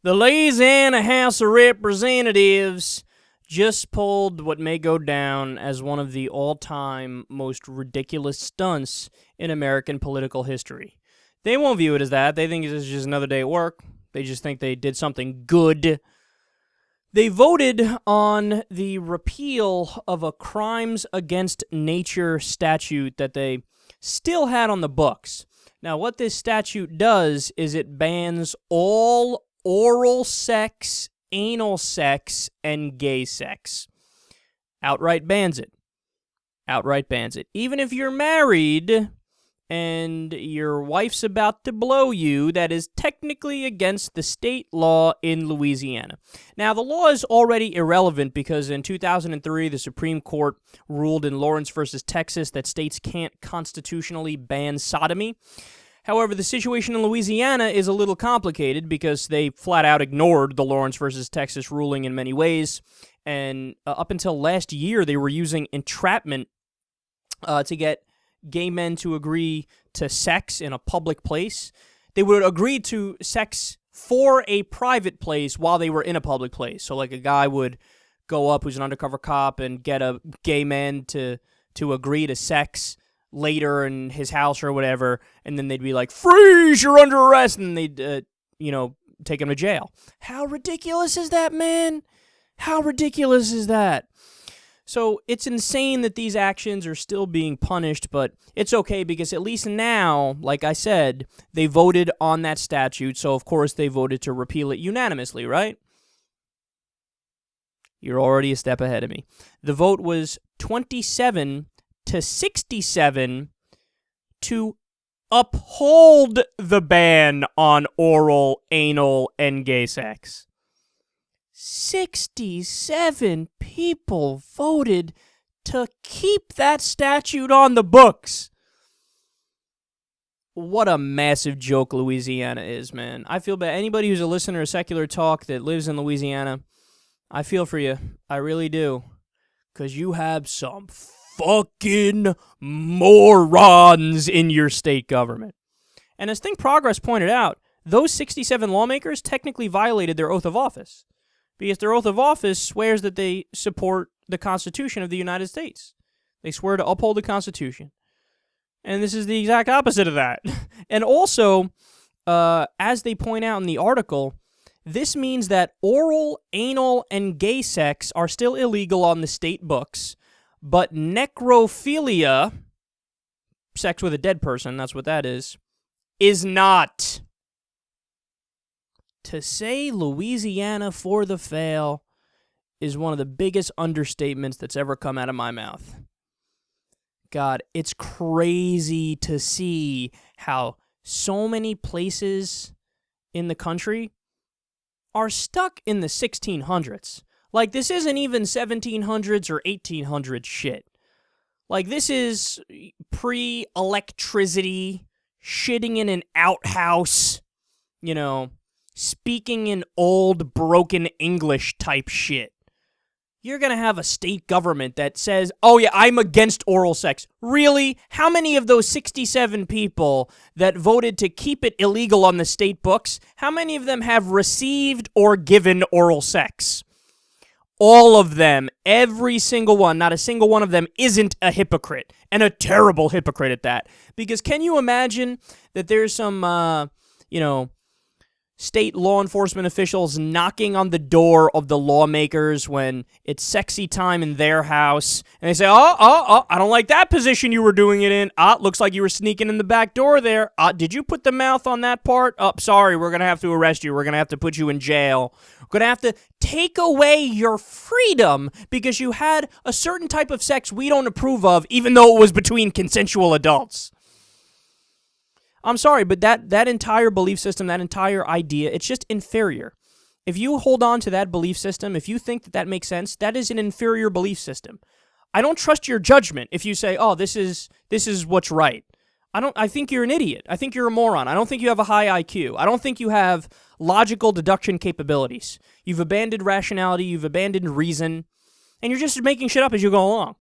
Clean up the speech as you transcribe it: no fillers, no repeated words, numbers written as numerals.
The Louisiana House of Representatives just pulled what may go down as one of the all-time most ridiculous stunts in American political history. They won't view it as that. They think it's just another day at work. They just think they did something good. They voted on the repeal of a crimes against nature statute that they still had on the books. Now, what this statute does is it bans all oral sex, anal sex, and gay sex. Outright bans it. Outright bans it. Even if you're married and your wife's about to blow you, that is technically against the state law in Louisiana. Now, the law is already irrelevant because in 2003, the Supreme Court ruled in Lawrence versus Texas that states can't constitutionally ban sodomy. However, the situation in Louisiana is a little complicated because they flat out ignored the Lawrence versus Texas ruling in many ways. And up until last year, they were using entrapment to get gay men to agree to sex in a public place. They would agree to sex for a private place while they were in a public place. So like a guy would go up who's an undercover cop and get a gay man to agree to sex later in his house or whatever, and then they'd be like, freeze, you're under arrest, and they'd, take him to jail. How ridiculous is that, man? How ridiculous is that? So it's insane that these actions are still being punished, but it's okay because at least now, like I said, they voted on that statute, so of course they voted to repeal it unanimously, right? You're already a step ahead of me. The vote was 27 to 67 to uphold the ban on oral, anal, and gay sex. 67 people voted to keep that statute on the books. What a massive joke Louisiana is, man. I feel bad. Anybody who's a listener of Secular Talk that lives in Louisiana, I feel for you. I really do. Because you have some fucking morons in your state government. And as Think Progress pointed out, those 67 lawmakers technically violated their oath of office. Because their oath of office swears that they support the Constitution of the United States. They swear to uphold the Constitution. And this is the exact opposite of that. And also, as they point out in the article, this means that oral, anal, and gay sex are still illegal on the state books, but necrophilia, sex with a dead person, that's what that is not. To say Louisiana for the fail is one of the biggest understatements that's ever come out of my mouth. God, it's crazy to see how so many places in the country are stuck in the 1600s. Like, this isn't even 1700s or 1800s shit. Like, this is pre-electricity, shitting in an outhouse, speaking in old, broken English type shit. You're going to have a state government that says, oh yeah, I'm against oral sex. Really? How many of those 67 people that voted to keep it illegal on the state books, how many of them have received or given oral sex? All of them, every single one, not a single one of them isn't a hypocrite, and a terrible hypocrite at that. Because can you imagine that there's some, state law enforcement officials knocking on the door of the lawmakers when it's sexy time in their house, and they say, oh, I don't like that position you were doing it in. Looks like you were sneaking in the back door there. Did you put the mouth on that part? Sorry, we're going to have to arrest you. We're going to have to put you in jail. We're going to have to take away your freedom because you had a certain type of sex we don't approve of, even though it was between consensual adults. I'm sorry, but that entire belief system, that entire idea, it's just inferior. If you hold on to that belief system, if you think that makes sense, that is an inferior belief system. I don't trust your judgment if you say, oh, this is what's right. I think you're an idiot. I think you're a moron. I don't think you have a high IQ. I don't think you have logical deduction capabilities. You've abandoned rationality, you've abandoned reason, and you're just making shit up as you go along.